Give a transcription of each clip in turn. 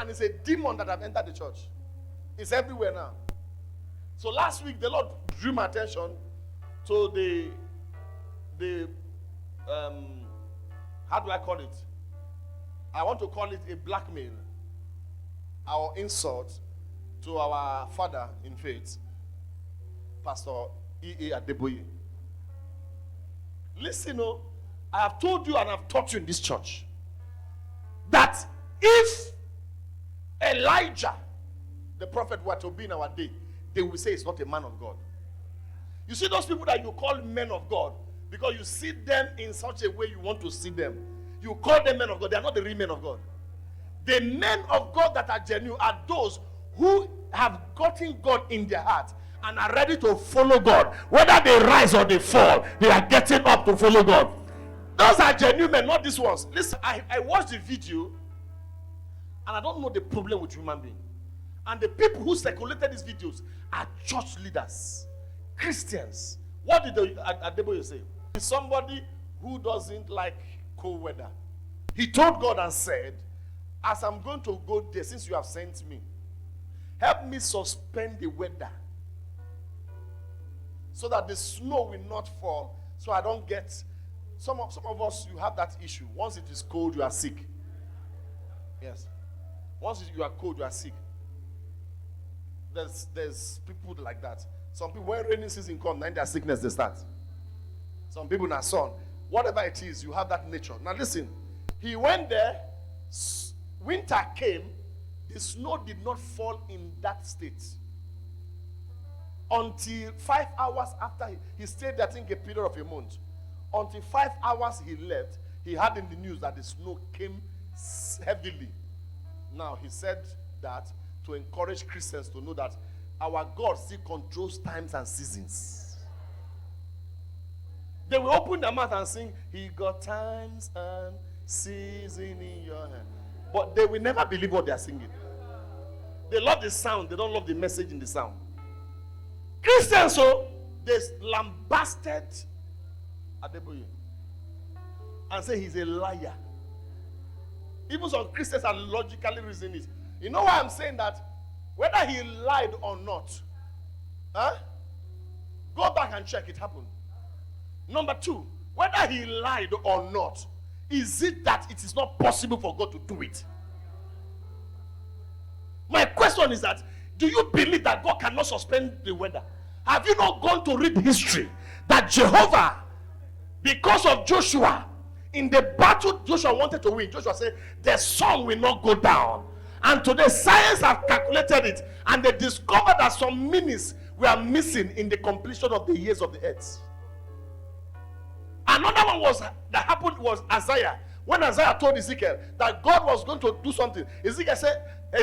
And it's a demon that have entered the church. It's everywhere now. So last week, the Lord drew my attention to the how do I call it? I want to call it a blackmail, our insult to our father in faith, Pastor E.A. Adeboye. Listen, I have told you and I've taught you in this church that if Elijah, the prophet, were to be in our day, they will say he's not a man of God. You see those people that you call men of God because you see them in such a way you want to see them. You call them men of God. They are not the real men of God. The men of God that are genuine are those who have gotten God in their heart and are ready to follow God. Whether they rise or they fall, they are getting up to follow God. Those are genuine men, not these ones. Listen, I watched the video and I don't know the problem with human being. And the people who circulated these videos are church leaders, Christians. What did Adeboye say? It's somebody who doesn't like cold weather. He told God and said, as I'm going to go there, since you have sent me, help me suspend the weather so that the snow will not fall, so I don't get... Some of us, you have that issue. Once it is cold, you are sick. Yes. Once you are cold, you are sick. There's people like that. Some people, when rainy season comes, then their sickness, they start. Some people in sun. Whatever it is, you have that nature. Now listen. He went there. Winter came. The snow did not fall in that state. Until 5 hours after he stayed there, I think a period of a month. Until 5 hours he left, he had in the news that the snow came heavily. Now he said that to encourage Christians to know that our God still controls times and seasons. They will open their mouth and sing, He got times and seasons in your hand. But they will never believe what they are singing. They love the sound, they don't love the message in the sound. Christians, so they lambasted Adeboye and say he's a liar. Even some Christians are logically reasoning it. You know why I'm saying that? Whether he lied or not, go back and check it happened. Number two, whether he lied or not, is it that it is not possible for God to do it? My question is that, do you believe that God cannot suspend the weather? Have you not gone to read history that Jehovah, because of Joshua, in the battle Joshua wanted to win, Joshua said, the sun will not go down. And today, science have calculated it, and they discovered that some minutes were missing in the completion of the years of the earth. Another one that happened was Isaiah. When Isaiah told Ezekiel that God was going to do something, Ezekiel said, where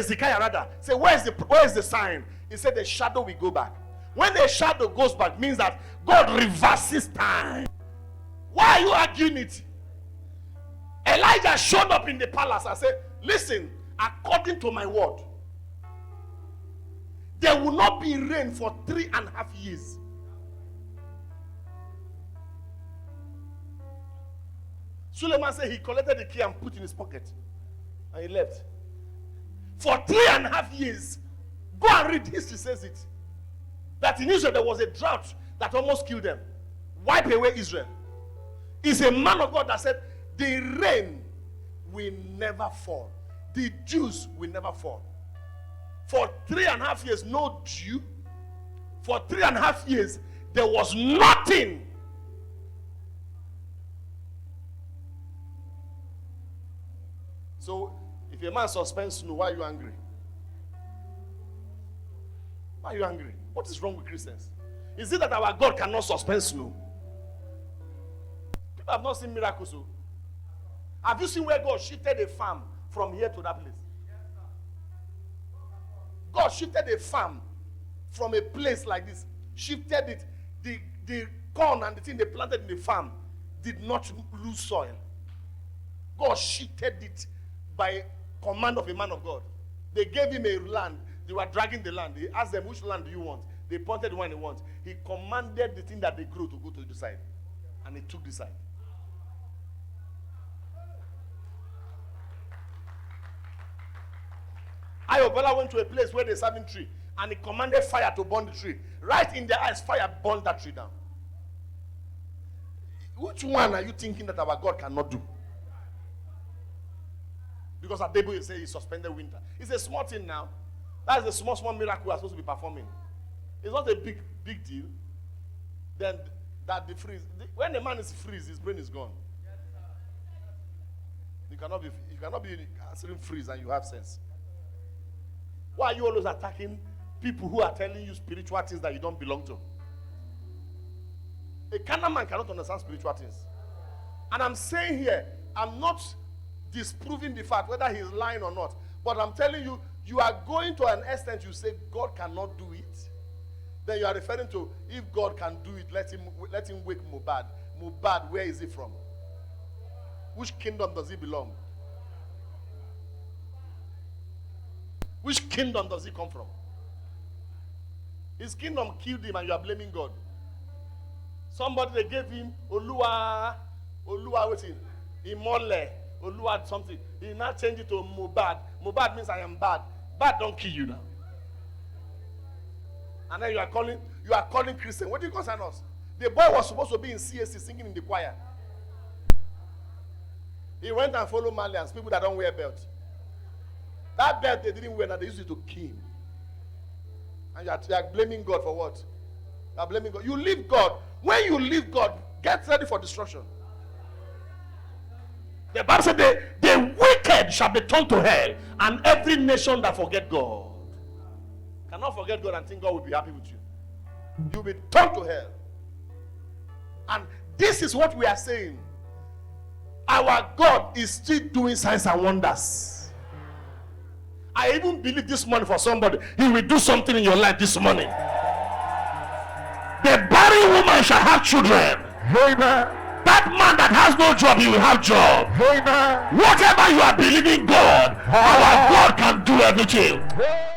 is the sign? He said the shadow will go back. When the shadow goes back, means that God reverses time. Why are you arguing it? Elijah showed up in the palace and said, listen, according to my word, there will not be rain for 3.5 years. Suleiman said he collected the key and put it in his pocket. And he left. For 3.5 years, go and read history says it. That in Israel there was a drought that almost killed them. Wipe away Israel. He's a man of God that said, the rain will never fall. The dews will never fall. For 3.5 years, no dew. For 3.5 years, there was nothing. So, if a man suspends snow, why are you angry? Why are you angry? What is wrong with Christians? Is it that our God cannot suspend snow? People have not seen miracles. So. Have you seen where God shifted a farm from here to that place? God shifted a farm from a place like this. Shifted it. The corn and the thing they planted in the farm did not lose soil. God shifted it by command of a man of God. They gave him a land. They were dragging the land. He asked them, which land do you want? They pointed the one they want. He commanded the thing that they grew to go to the side. And he took the side. Ayobala went to a place where they're serving tree, and he commanded fire to burn the tree. Right in their eyes, fire burned that tree down. Which one are you thinking that our God cannot do? Because Adebo is saying he suspended winter. It's a small thing now. That's the small miracle we're supposed to be performing. It's not a big deal. Then that the freeze. When a man is freeze, his brain is gone. You cannot be considering freeze and you have sense. Why are you always attacking people who are telling you spiritual things that you don't belong to? A carnal man cannot understand spiritual things. And I'm saying here, I'm not disproving the fact whether he's lying or not. But I'm telling you, you are going to an extent you say God cannot do it. Then you are referring to, if God can do it, let him wake Mohbad. Mohbad, where is he from? Which kingdom does he belong? Which kingdom does he come from? His kingdom killed him and you are blaming God. Somebody, they gave him Oluwa waiting, Imole, Oluwa something. He now changed it to Mohbad. Mohbad means I am bad. Bad don't kill you now. And then you are calling Christian. What do you concern us? The boy was supposed to be in CSC singing in the choir. He went and followed Malians, people that don't wear belt. That belt they didn't wear, now they used it to kill him. And you are blaming God for what? You are blaming God. You leave God. When you leave God, get ready for destruction. The Bible said the wicked shall be turned to hell, and every nation that forget God. Cannot forget God and think God will be happy with you. You'll be turned to hell. And this is what we are saying. Our God is still doing signs and wonders. I even believe this morning for somebody, he will do something in your life this morning. The barren woman shall have children. Amen. That man that has no job, he will have job. Amen. Whatever you are believing God, our God can do everything.